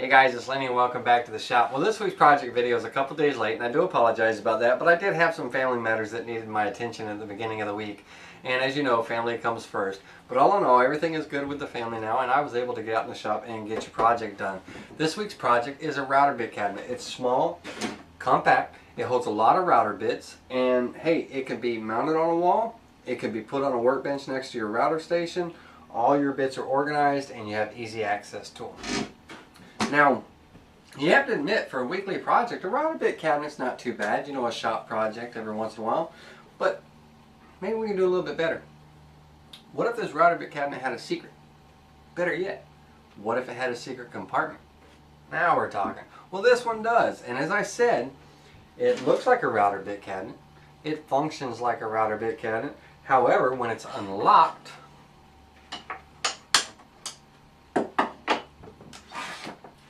Hey guys, it's Lenny and welcome back to the shop. Well, this week's project video is a couple days late and I do apologize about that, but I did have some family matters that needed my attention at the beginning of the week. And as you know, family comes first. But all in all, everything is good with the family now and I was able to get out in the shop and get your project done. This week's project is a router bit cabinet. It's small, compact, it holds a lot of router bits, and hey, it can be mounted on a wall, it can be put on a workbench next to your router station. All your bits are organized and you have easy access to them. Now, you have to admit, for a weekly project, a router bit cabinet's not too bad. You know, a shop project every once in a while. But maybe we can do a little bit better. What if this router bit cabinet had a secret? Better yet, what if it had a secret compartment? Now we're talking. Well, this one does. And as I said, it looks like a router bit cabinet. It functions like a router bit cabinet. However, when it's unlocked,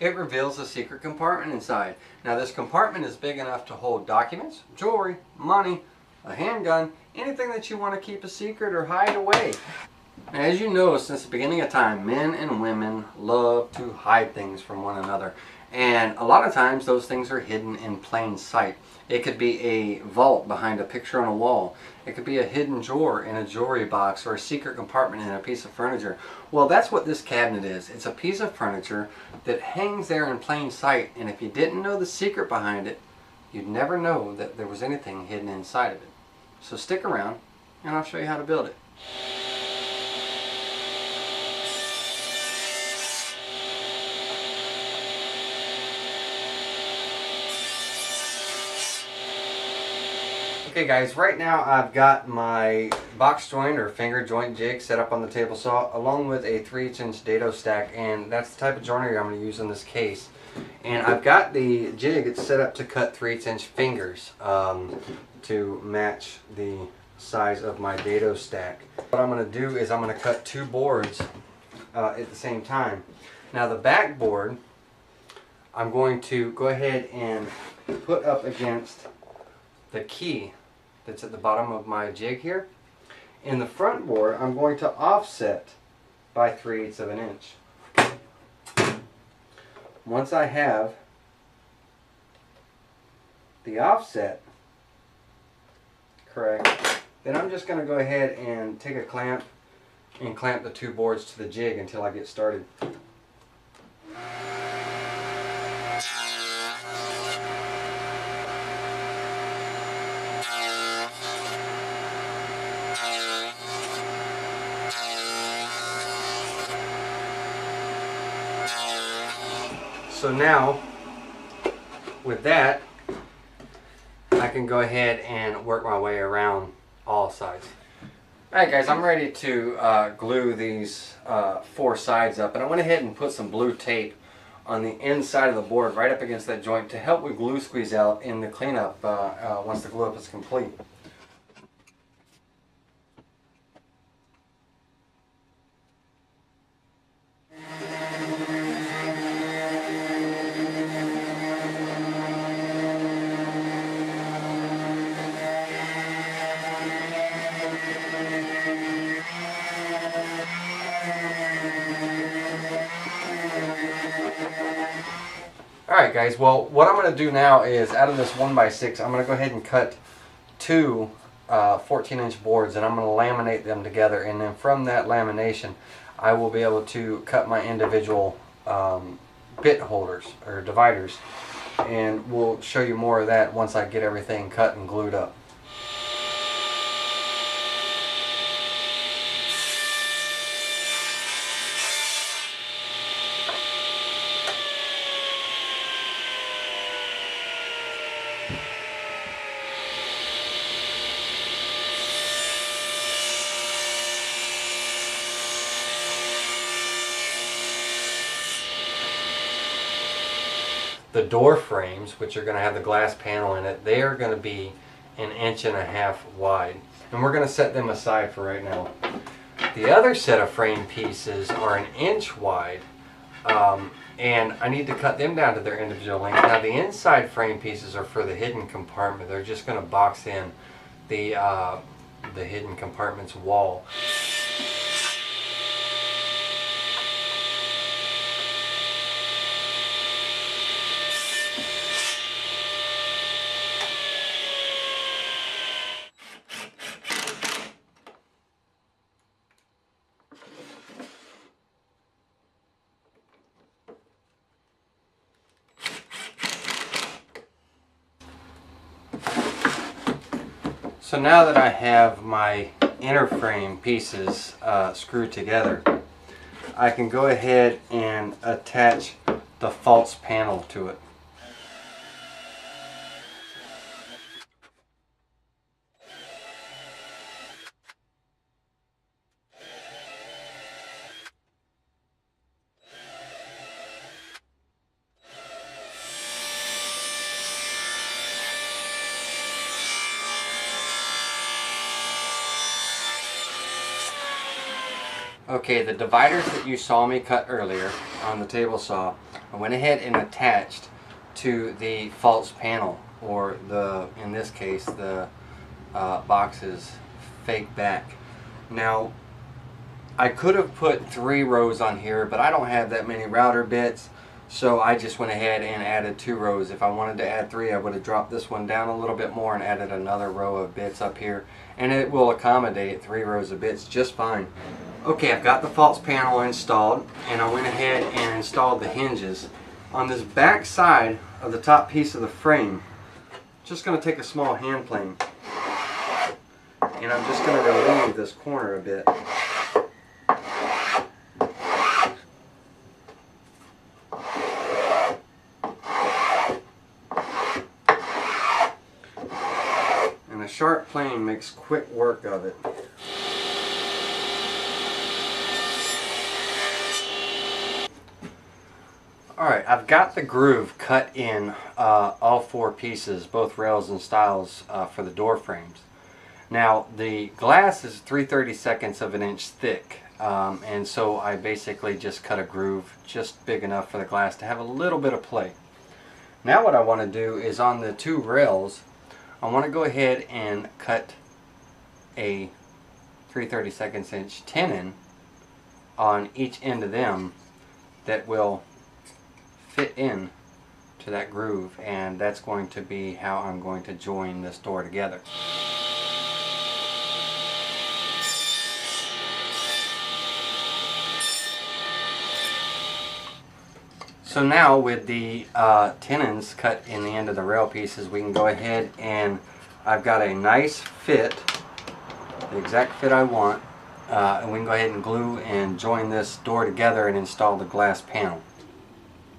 it reveals a secret compartment inside. Now this compartment is big enough to hold documents, jewelry, money, a handgun, anything that you want to keep a secret or hide away. As you know, since the beginning of time, men and women love to hide things from one another. And a lot of times those things are hidden in plain sight. It could be a vault behind a picture on a wall. It could be a hidden drawer in a jewelry box or a secret compartment in a piece of furniture. Well, that's what this cabinet is. It's a piece of furniture that hangs there in plain sight, and if you didn't know the secret behind it, you'd never know that there was anything hidden inside of it. So stick around and I'll show you how to build it. Okay guys, right now I've got my box joint or finger joint jig set up on the table saw along with a 3/8" dado stack, and that's the type of joinery I'm going to use in this case. And I've got the jig, it's set up to cut 3/8" fingers to match the size of my dado stack. What I'm going to do is I'm going to cut two boards at the same time. Now the back board I'm going to go ahead and put up against the key that's at the bottom of my jig here. In the front board, I'm going to offset by 3/8 inches. Once I have the offset correct, then I'm just going to go ahead and take a clamp and clamp the two boards to the jig until I get started. So now, with that, I can go ahead and work my way around all sides. Alright guys, I'm ready to glue these four sides up, and I went ahead and put some blue tape on the inside of the board right up against that joint to help with glue squeeze out in the cleanup once the glue up is complete. Alright guys, well what I'm going to do now is out of this 1x6 I'm going to go ahead and cut two 14-inch boards, and I'm going to laminate them together, and then from that lamination I will be able to cut my individual bit holders or dividers, and we'll show you more of that once I get everything cut and glued up. The door frames, which are going to have the glass panel in it, they are going to be 1.5 inches wide, and we're going to set them aside for right now. The other set of frame pieces are 1 inch wide, and I need to cut them down to their individual length. Now the inside frame pieces are for the hidden compartment. They're just going to box in the hidden compartment's wall. So now that I have my inner frame pieces screwed together, I can go ahead and attach the false panel to it. Okay, the dividers that you saw me cut earlier on the table saw, I went ahead and attached to the false panel, or in this case, the box's fake back. Now, I could have put 3 rows on here, but I don't have that many router bits, so I just went ahead and added 2 rows. If I wanted to add 3, I would have dropped this one down a little bit more and added another row of bits up here, and it will accommodate 3 rows of bits just fine. Okay, I've got the false panel installed, and I went ahead and installed the hinges. On this back side of the top piece of the frame, just going to take a small hand plane, and I'm just going to relieve this corner a bit. And a sharp plane makes quick work of it. Alright, I've got the groove cut in all 4 pieces, both rails and stiles, for the door frames. Now, the glass is 3/32 of an inch thick, and so I basically just cut a groove just big enough for the glass to have a little bit of play. Now what I want to do is on the 2 rails, I want to go ahead and cut a 3/32 inch tenon on each end of them that will fit in to that groove, and that's going to be how I'm going to join this door together. So now with the tenons cut in the end of the rail pieces, we can go ahead and I've got a nice fit, the exact fit I want, and we can go ahead and glue and join this door together and install the glass panel.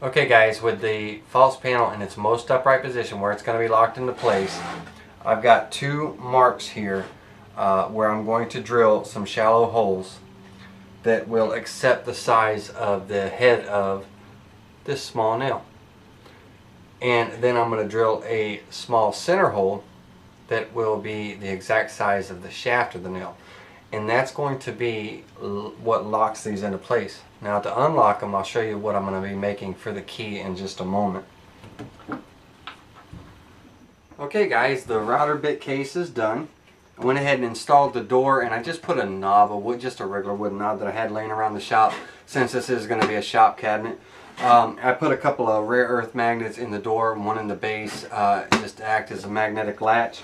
Okay guys, with the false panel in its most upright position where it's going to be locked into place, I've got 2 marks here where I'm going to drill some shallow holes that will accept the size of the head of this small nail. And then I'm going to drill a small center hole that will be the exact size of the shaft of the nail. And that's going to be what locks these into place. Now to unlock them, I'll show you what I'm going to be making for the key in just a moment. Okay guys, the router bit case is done. I went ahead and installed the door, and I just put a knob of wood, just a regular wooden knob that I had laying around the shop, since this is going to be a shop cabinet. I put a couple of rare earth magnets in the door, one in the base, just to act as a magnetic latch.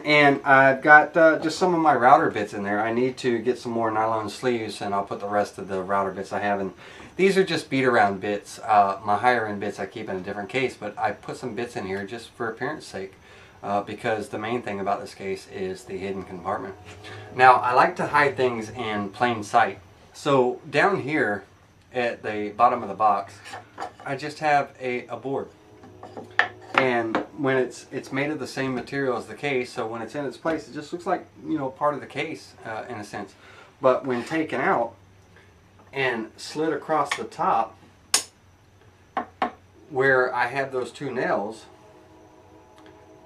And I've got just some of my router bits in there. I need to get some more nylon sleeves, and I'll put the rest of the router bits I have in. These are just beat around bits. My higher end bits I keep in a different case, but I put some bits in here just for appearance sake, because the main thing about this case is the hidden compartment. Now I like to hide things in plain sight. So down here at the bottom of the box, I just have a board. And when it's made of the same material as the case, so when it's in its place, it just looks like, you know, part of the case in a sense. But when taken out and slid across the top, where I have those 2 nails,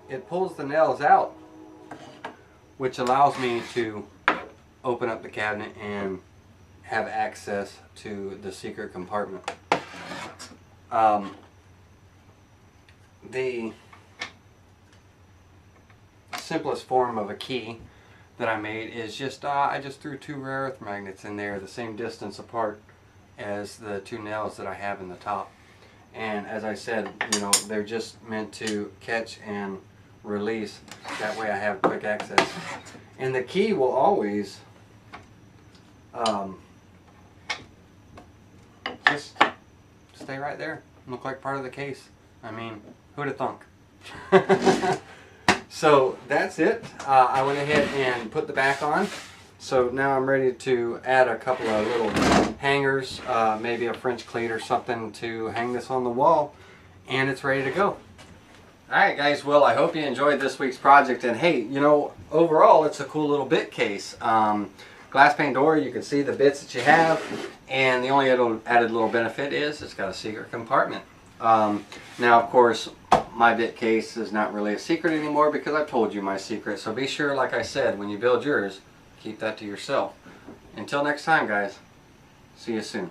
it pulls the nails out, which allows me to open up the cabinet and have access to the secret compartment. The simplest form of a key that I made is just I just threw 2 rare earth magnets in there the same distance apart as the 2 nails that I have in the top. And as I said, you know, they're just meant to catch and release. That way I have quick access. And the key will always just stay right there. Look like part of the case. I mean, who'd have thunk? So that's it. I went ahead and put the back on. So now I'm ready to add a couple of little hangers, maybe a French cleat or something to hang this on the wall, and it's ready to go. Alright guys, well I hope you enjoyed this week's project, and hey, you know, overall it's a cool little bit case. Glass pane door, you can see the bits that you have, and the only added little benefit is it's got a secret compartment. Now of course my bit case is not really a secret anymore because I've told you my secret, so be sure, like I said, when you build yours, keep that to yourself. Until next time guys, see you soon.